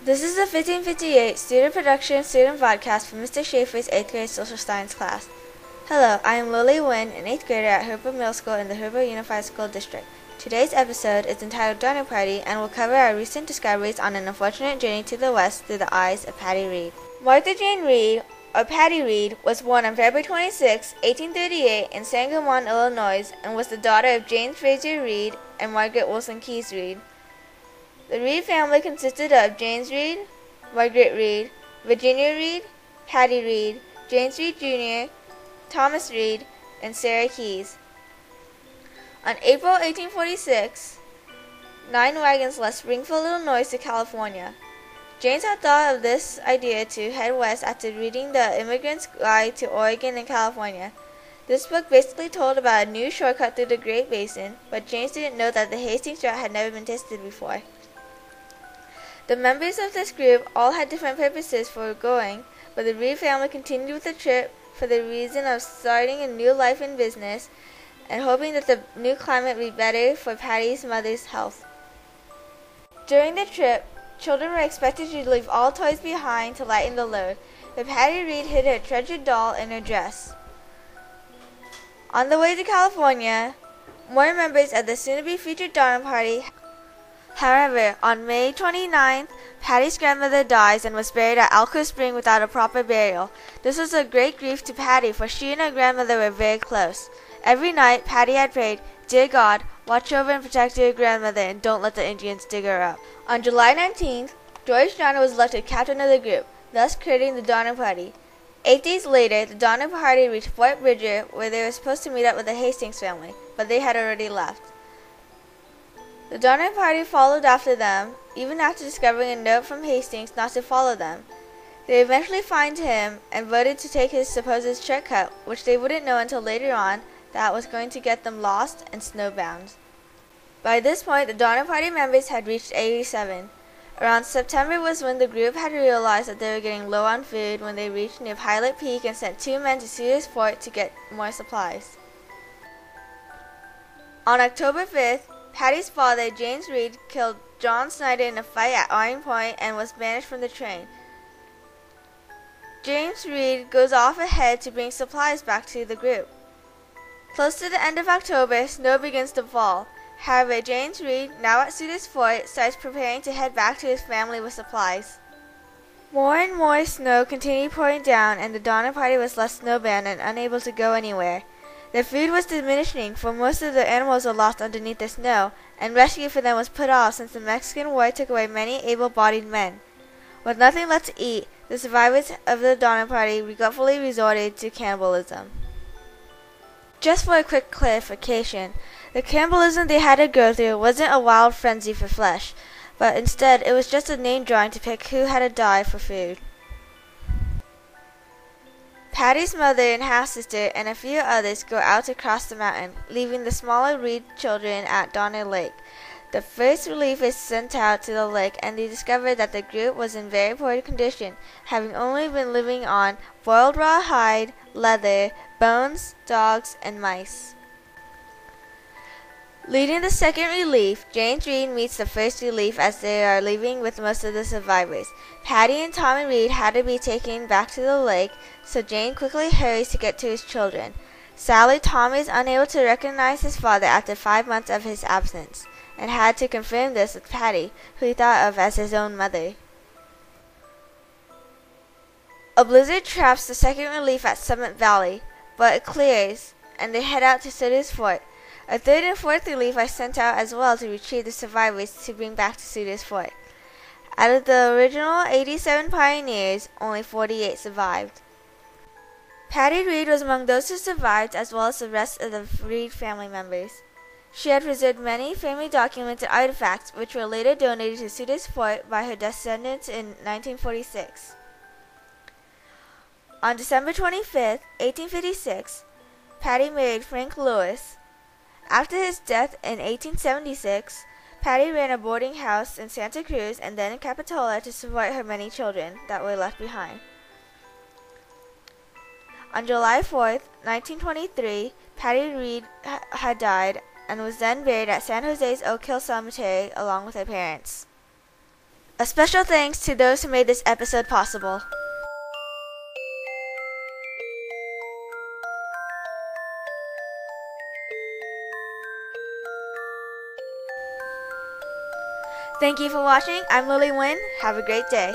This is the 1558 student production student podcast for Mr. Schaefer's 8th grade social science class. Hello, I am Lily Nguyen, an 8th grader at Herbert Middle School in the Herbert Unified School District. Today's episode is entitled Donner Party and will cover our recent discoveries on an unfortunate journey to the west through the eyes of Patty Reed. Martha Jane Reed, or Patty Reed, was born on February 26, 1838 in Sangamon, Illinois, and was the daughter of James Fraser Reed and Margaret Wilson Keyes Reed. The Reed family consisted of James Reed, Margaret Reed, Virginia Reed, Patty Reed, James Reed Jr., Thomas Reed, and Sarah Keyes. On April 1846, 9 wagons left Springfield, Illinois to California. James had thought of this idea to head west after reading The Immigrant's Guide to Oregon and California. This book basically told about a new shortcut through the Great Basin, but James didn't know that the Hastings route had never been tested before. The members of this group all had different purposes for going, but the Reed family continued with the trip for the reason of starting a new life in business and hoping that the new climate would be better for Patty's mother's health. During the trip, children were expected to leave all toys behind to lighten the load, but Patty Reed hid her treasured doll in her dress. On the way to California, more members of the soon-to-be-featured Donner Party. However, on May 29th, Patty's grandmother dies and was buried at Elko Spring without a proper burial. This was a great grief to Patty, for she and her grandmother were very close. Every night, Patty had prayed, "Dear God, watch over and protect your grandmother and don't let the Indians dig her up." On July 19th, George Donner was elected captain of the group, thus creating the Donner Party. 8 days later, the Donner Party reached Fort Bridger, where they were supposed to meet up with the Hastings family, but they had already left. The Donner Party followed after them, even after discovering a note from Hastings not to follow them. They eventually found him and voted to take his supposed shortcut, which they wouldn't know until later on that was going to get them lost and snowbound. By this point, the Donner Party members had reached 87. Around September was when the group had realized that they were getting low on food when they reached near Pilot Peak and sent 2 men to Cedars Fort to get more supplies. On October 5th, Patty's father, James Reed, killed John Snyder in a fight at Iron Point and was banished from the train. James Reed goes off ahead to bring supplies back to the group. Close to the end of October, snow begins to fall. However, James Reed, now at Cedars Fort, starts preparing to head back to his family with supplies. More and more snow continued pouring down, and the Donner Party was left snowbound and unable to go anywhere. Their food was diminishing, for most of the animals were lost underneath the snow, and rescue for them was put off since the Mexican War took away many able-bodied men. With nothing left to eat, the survivors of the Donner Party regretfully resorted to cannibalism. Just for a quick clarification, the cannibalism they had to go through wasn't a wild frenzy for flesh, but instead it was just a name drawing to pick who had to die for food. Patty's mother and half-sister and a few others go out to cross the mountain, leaving the smaller Reed children at Donner Lake. The first relief is sent out to the lake, and they discover that the group was in very poor condition, having only been living on boiled raw hide, leather, bones, dogs, and mice. Leading the second relief, James Reed meets the first relief as they are leaving with most of the survivors. Patty and Tommy Reed had to be taken back to the lake, so Jane quickly hurries to get to his children. Sadly, Tommy is unable to recognize his father after 5 months of his absence, and had to confirm this with Patty, who he thought of as his own mother. A blizzard traps the second relief at Summit Valley, but it clears, and they head out to Cedars Fort. A third and fourth relief are sent out as well to retrieve the survivors to bring back to Cedars Fort. Out of the original 87 pioneers, only 48 survived. Patty Reed was among those who survived, as well as the rest of the Reed family members. She had preserved many family documents and artifacts, which were later donated to Cedars Fort by her descendants in 1946. On December 25, 1856, Patty married Frank Lewis. After his death in 1876, Patty ran a boarding house in Santa Cruz and then in Capitola to support her many children that were left behind. On July 4, 1923, Patty Reed had died and was then buried at San Jose's Oak Hill Cemetery along with her parents. A special thanks to those who made this episode possible. Thank you for watching. I'm Lily Nguyen. Have a great day.